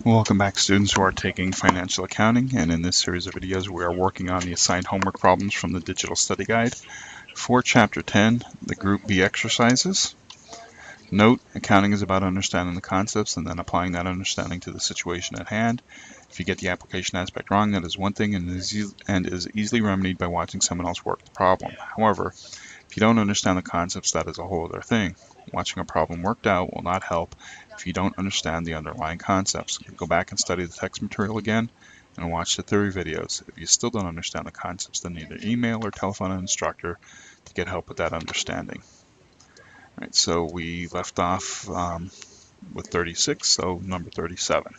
Welcome back, students who are taking financial accounting, and in this series of videos we are working on the assigned homework problems from the digital study guide for chapter 10, the group B exercises. Note, accounting is about understanding the concepts and then applying that understanding to the situation at hand. If you get the application aspect wrong, that is one thing and is easily remedied by watching someone else work the problem. However, if you don't understand the concepts, that is a whole other thing. Watching a problem worked out will not help if you don't understand the underlying concepts. Go back and study the text material again and watch the theory videos. If you still don't understand the concepts, then either email or telephone an instructor to get help with that understanding. All right, so we left off with 36, so number 37.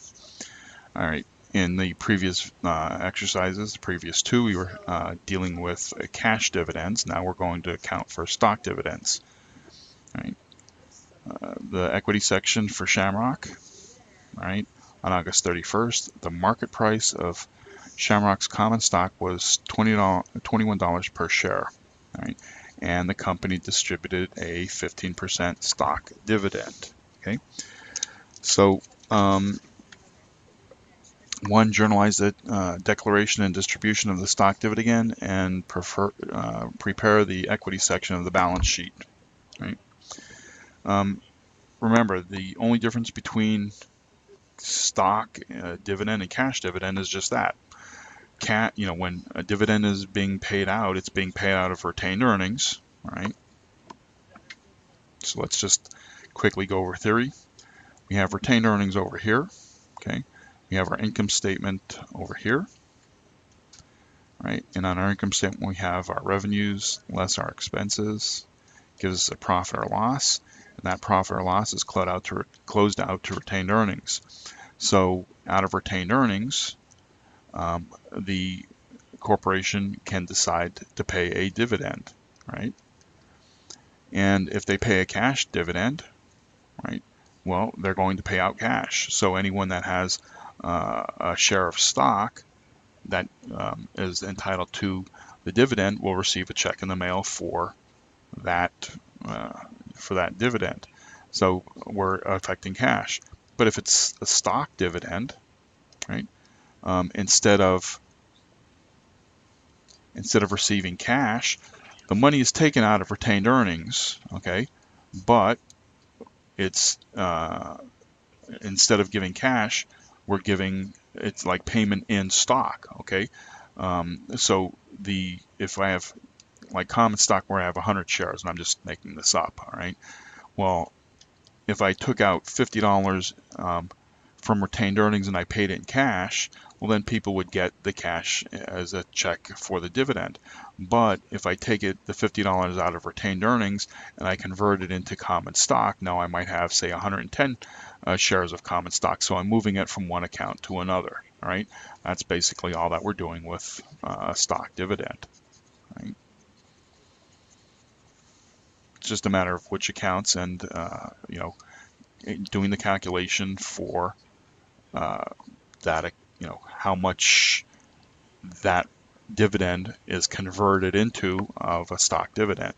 All right, in the previous exercises, the previous two, we were dealing with cash dividends. Now we're going to account for stock dividends. All right. The equity section for Shamrock, right? On August 31st, the market price of Shamrock's common stock was $21 per share, right? And the company distributed a 15% stock dividend. Okay, so one, journalize the declaration and distribution of the stock dividend and prepare the equity section of the balance sheet. Right. Remember, the only difference between stock dividend and cash dividend is just that. When a dividend is being paid out, it's being paid out of retained earnings, right? So let's just quickly go over theory. We have retained earnings over here, okay? We have our income statement over here, right? And on our income statement, we have our revenues less our expenses, gives us a profit or loss, and that profit or loss is closed out to retained earnings. So out of retained earnings, the corporation can decide to pay a dividend, right? And if they pay a cash dividend, right, well, they're going to pay out cash. So anyone that has a share of stock that is entitled to the dividend will receive a check in the mail for that dividend. So we're affecting cash. But if it's a stock dividend, right, instead of receiving cash, the money is taken out of retained earnings, okay, but it's instead of giving cash, it's like payment in stock, okay. So if I have like common stock where I have 100 shares, and I'm just making this up, all right, well, if I took out $50 from retained earnings and I paid it in cash, well, then people would get the cash as a check for the dividend. But if I take the $50 out of retained earnings and I convert it into common stock, now I might have, say, 110 shares of common stock. So I'm moving it from one account to another. All right, that's basically all that we're doing with a stock dividend. Right? It's just a matter of which accounts and doing the calculation for that, how much that dividend is converted into of a stock dividend.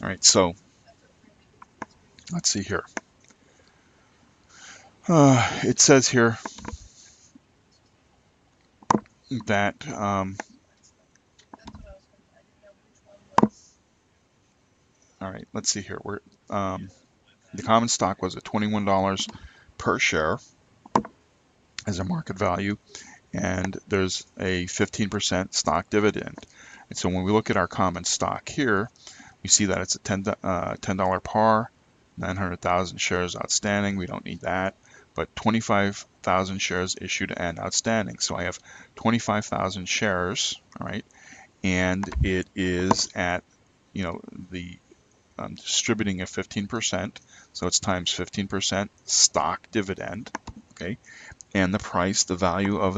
All right, so let's see here. It says here that all right, let's see here. The common stock was at $21 per share as a market value, and there's a 15% stock dividend. And so when we look at our common stock here, we see that it's a $10 par, 900,000 shares outstanding. We don't need that, but 25,000 shares issued and outstanding. So I have 25,000 shares, all right, and it is at, the distributing a 15%, so it's times 15% stock dividend, okay, and the price, the value of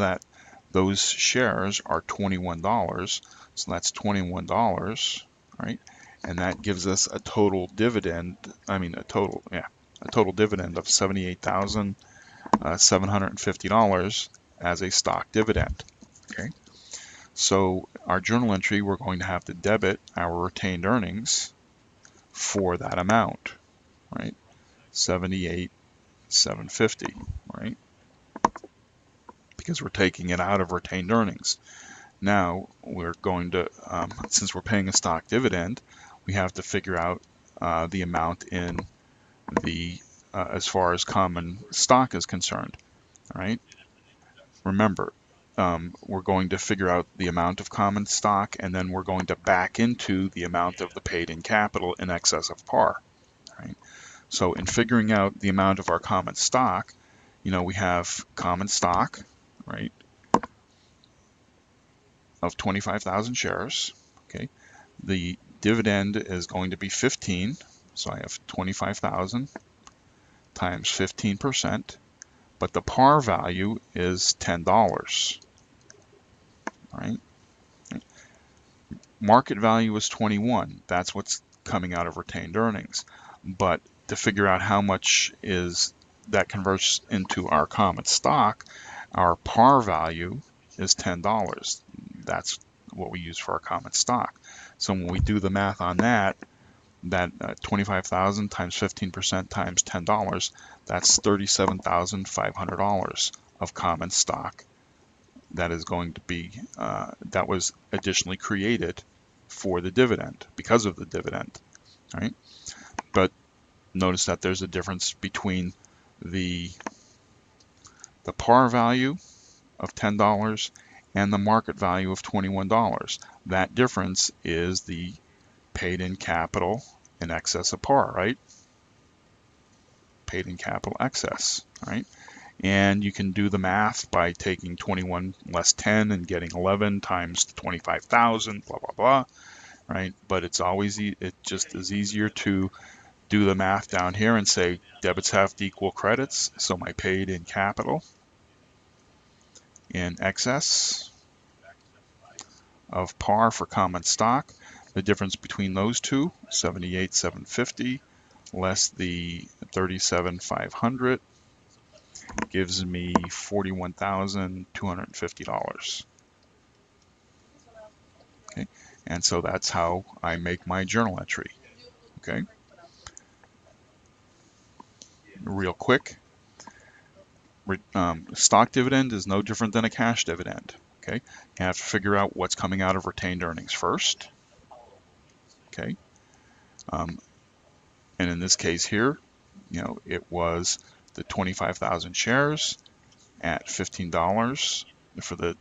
those shares are $21, so that's $21, right? And that gives us a total dividend, a total dividend of $78,750 as a stock dividend, okay? So our journal entry, we're going to have to debit our retained earnings for that amount, right? $78,750, right? because we're taking it out of retained earnings. Now we're going to, since we're paying a stock dividend, we have to figure out the amount in the, as far as common stock is concerned, all right? Remember, we're going to figure out the amount of common stock, and then we're going to back into the amount of the paid-in capital in excess of par, right? So in figuring out the amount of our common stock, we have common stock, right, of 25,000 shares, okay? The dividend is going to be 15, so I have 25,000 times 15%, but the par value is $10, right? Market value is 21. That's what's coming out of retained earnings. But to figure out how much is that converts into our common stock, our par value is $10. That's what we use for our common stock. So when we do the math on that 25,000 times 15% times $10, that's $37,500 of common stock that is going to be, that was additionally created for the dividend, because of the dividend, right? But notice that there's a difference between the par value of $10 and the market value of $21. That difference is the paid-in capital in excess of par, right? Paid-in capital excess, right? And you can do the math by taking 21 less 10 and getting 11 times 25,000, blah, blah, blah, right? But it's always, it just is easier to do the math down here and say debits have to equal credits. So my paid-in capital in excess of par for common stock. The difference between those two, 78,750 less the 37,500, gives me $41,250. Okay, and so that's how I make my journal entry. Okay, real quick, stock dividend is no different than a cash dividend. Okay, you have to figure out what's coming out of retained earnings first. Okay, and in this case here, it was the 25,000 shares at $15 for the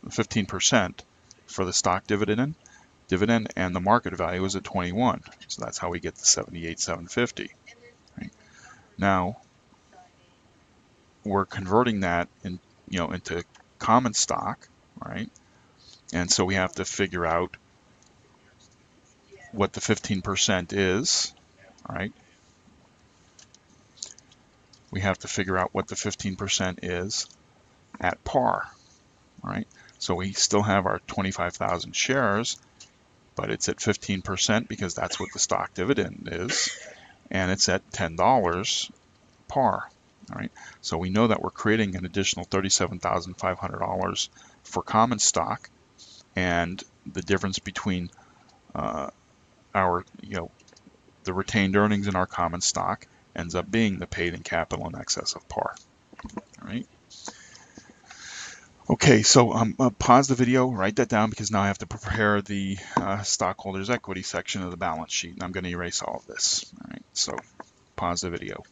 15% for the stock dividend, and the market value is at 21. So that's how we get the 78,750. Right? Now we're converting that into common stock, right? And so we have to figure out what the 15% is, right? We have to figure out what the 15% is at par, right? So we still have our 25,000 shares, but it's at 15% because that's what the stock dividend is, and it's at $10 par. All right, so we know that we're creating an additional $37,500 for common stock, and the difference between our, the retained earnings in our common stock ends up being the paid-in capital in excess of par. All right. Okay, so pause the video, write that down, because now I have to prepare the stockholders' equity section of the balance sheet, and I'm going to erase all of this. All right, so pause the video.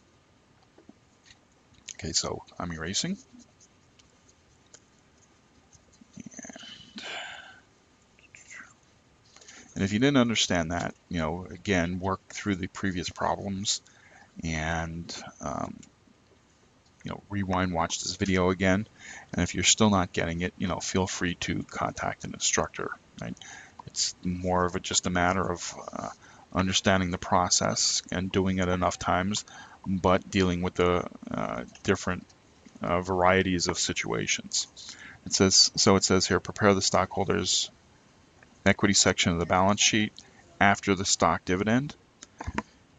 Okay, so I'm erasing. And if you didn't understand that, again, work through the previous problems and rewind, watch this video again. And if you're still not getting it, feel free to contact an instructor. Right? It's more of just a matter of understanding the process and doing it enough times, but dealing with the different varieties of situations. It says here, prepare the stockholders' equity section of the balance sheet after the stock dividend.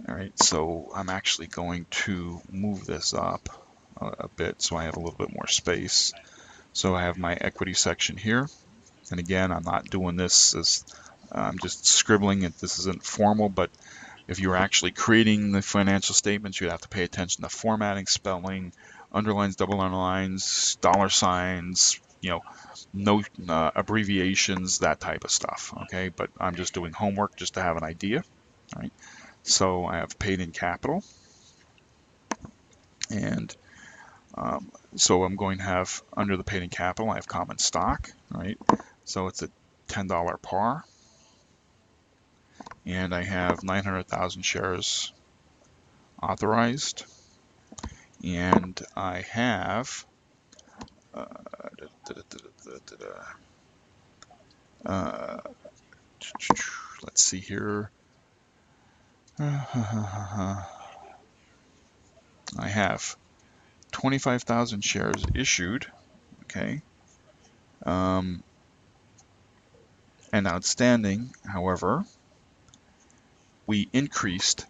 All right, so I'm actually going to move this up a bit so I have a little bit more space. So I have my equity section here, and again, I'm not doing this as I'm just scribbling it. This isn't formal, but If you were actually creating the financial statements, you'd have to pay attention to formatting, spelling, underlines, double underlines, dollar signs, no abbreviations, that type of stuff. Okay, but I'm just doing homework just to have an idea. All right. So I have paid in capital, and so I'm going to have under the paid in capital, I have common stock. Right. So it's a $10 par, and I have 900,000 shares authorized, and I have let's see here. I have 25,000 shares issued, okay, and outstanding. However, we increased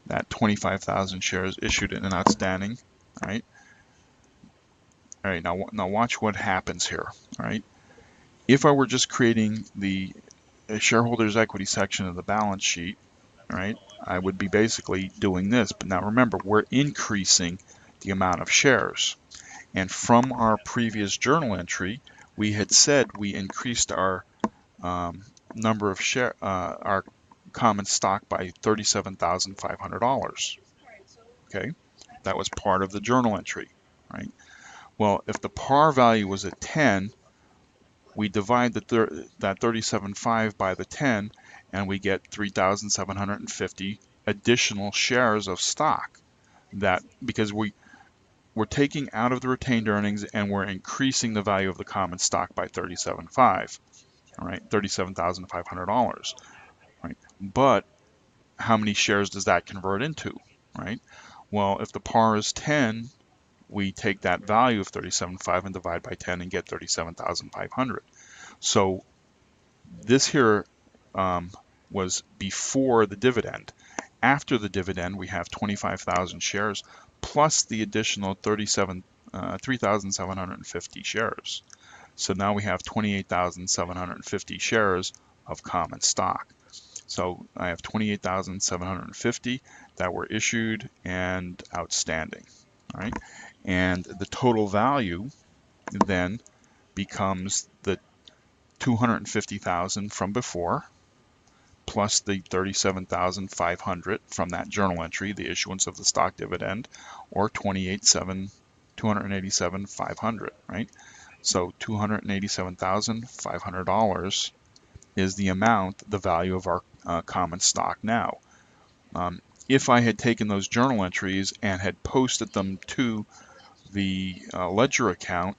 that 25,000 shares issued and outstanding. All right. Now watch what happens here. All right. If I were just creating the shareholders' equity section of the balance sheet, right, I would be basically doing this. But now remember, we're increasing the amount of shares. And from our previous journal entry, we had said we increased our number of our common stock by $37,500. Okay, that was part of the journal entry, right? Well, if the par value was at 10, we divide that 37.5 by the 10, and we get 3,750 additional shares of stock. That because we're taking out of the retained earnings and we're increasing the value of the common stock by 37.5, all right, $37,500, right? But how many shares does that convert into, right? Well, if the par is 10, we take that value of 37.5 and divide by 10 and get 37,500. So this here was before the dividend. After the dividend, we have 25,000 shares plus the additional 3,750 shares. So now we have 28,750 shares of common stock. So I have 28,750 that were issued and outstanding. All right, and the total value then becomes the 250,000 from before, plus the 37,500 from that journal entry, the issuance of the stock dividend, or 287,500, right? So $287,500 is the amount, the value of our common stock now. If I had taken those journal entries and had posted them to the ledger account,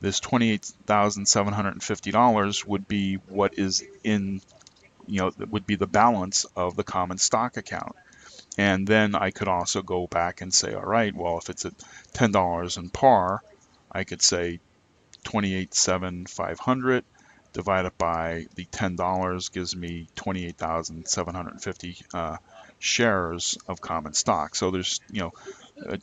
this $28,750 would be what is in, would be the balance of the common stock account. And then I could also go back and say, all right, well, if it's at $10 in par, I could say 28,750 divided by the $10 gives me 28,750 shares of common stock. So there's,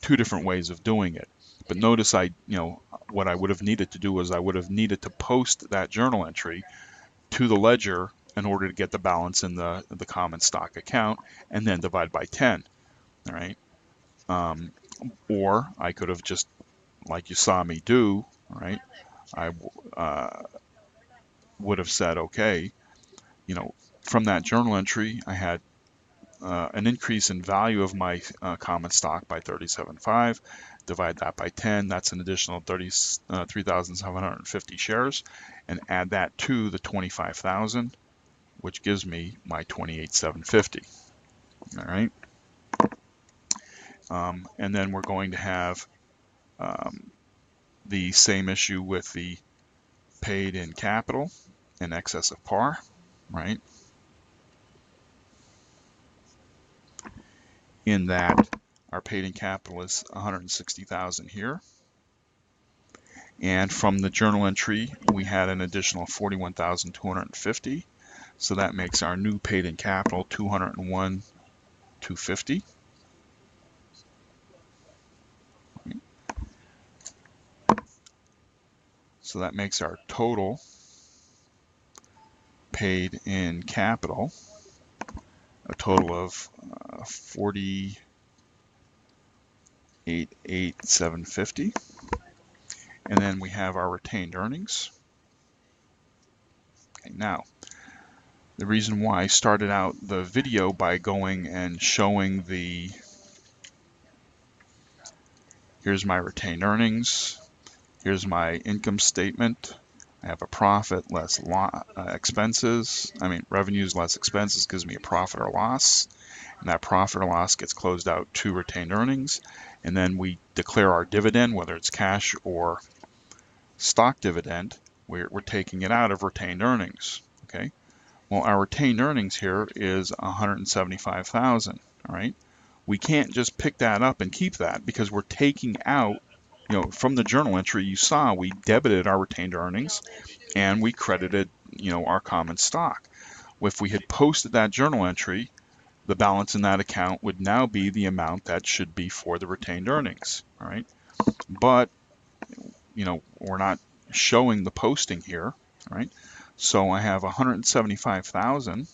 two different ways of doing it. But notice what I would have needed to do was I would have needed to post that journal entry to the ledger in order to get the balance in the common stock account and then divide by 10, all right? Or I could have just, like you saw me do, right? I would have said, okay, from that journal entry, I had an increase in value of my common stock by 37.5. Divide that by 10, that's an additional 3,750 shares, and add that to the 25,000, which gives me my 28,750. All right. And then we're going to have the same issue with the paid in capital in excess of par, right? In that our paid in capital is 160,000 here. And from the journal entry, we had an additional 41,250. So that makes our new paid in capital 201,250. So that makes our total paid in capital a total of 48,750. And then we have our retained earnings. Okay, now, the reason why I started out the video by going and showing here's my retained earnings, here's my income statement. I have a profit less expenses. Revenues less expenses gives me a profit or loss. And that profit or loss gets closed out to retained earnings. And then we declare our dividend, whether it's cash or stock dividend. We're taking it out of retained earnings. Okay. Well, our retained earnings here is 175,000. All right. We can't just pick that up and keep that because we're taking out, from the journal entry you saw, we debited our retained earnings and we credited, our common stock. If we had posted that journal entry, the balance in that account would now be the amount that should be for the retained earnings. All right. But, we're not showing the posting here. All right. So I have 175,000.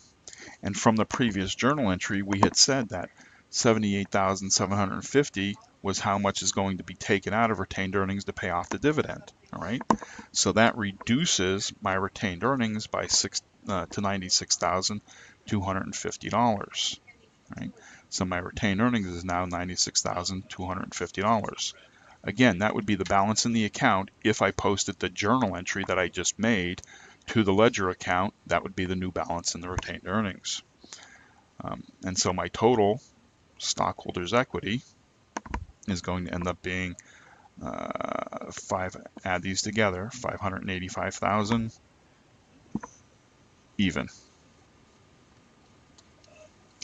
And from the previous journal entry, we had said that 78,750 was how much is going to be taken out of retained earnings to pay off the dividend. All right. So that reduces my retained earnings by to $96,250. Right. So my retained earnings is now $96,250. Again, that would be the balance in the account if I posted the journal entry that I just made to the ledger account. That would be the new balance in the retained earnings. And so my total stockholders' equity is going to end up being add these together, 585,000 even.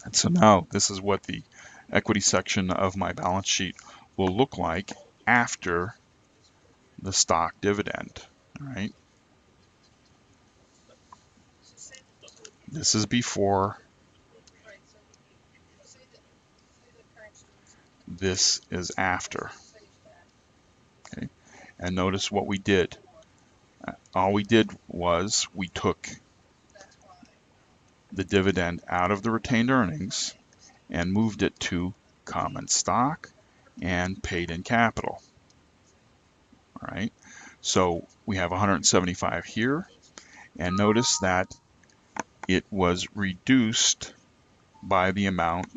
And so now this is what the equity section of my balance sheet will look like after the stock dividend. All right. This is before. This is after. Okay. And notice what we did. All we did was we took the dividend out of the retained earnings and moved it to common stock and paid in capital. All right. So we have 175 here, and notice that it was reduced by the amount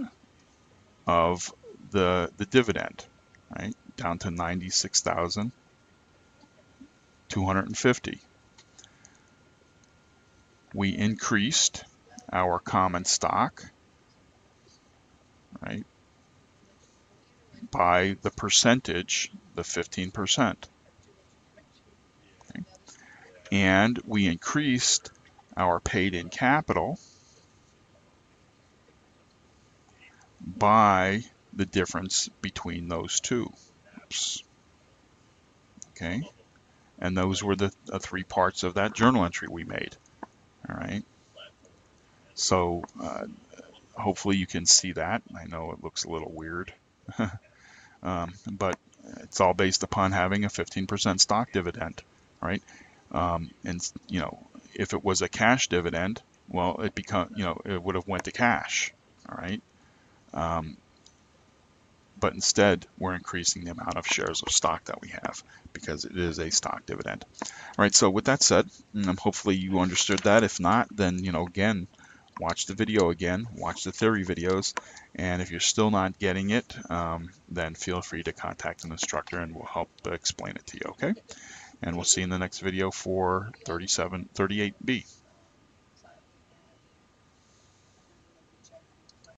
of the dividend, right? Down to 96,250. We increased our common stock, right, by the percentage, the 15%. Okay. And we increased our paid in capital by the difference between those two. Oops. Okay. And those were the three parts of that journal entry we made. All right. So hopefully you can see that. I know it looks a little weird, but it's all based upon having a 15% stock dividend, right? And if it was a cash dividend, well, it would have went to cash, all right? But instead, we're increasing the amount of shares of stock that we have because it is a stock dividend. All right, so with that said, hopefully you understood that. If not, then, again, watch the video again, watch the theory videos, and if you're still not getting it, then feel free to contact an instructor and we'll help explain it to you, okay? And we'll see you in the next video for 38B.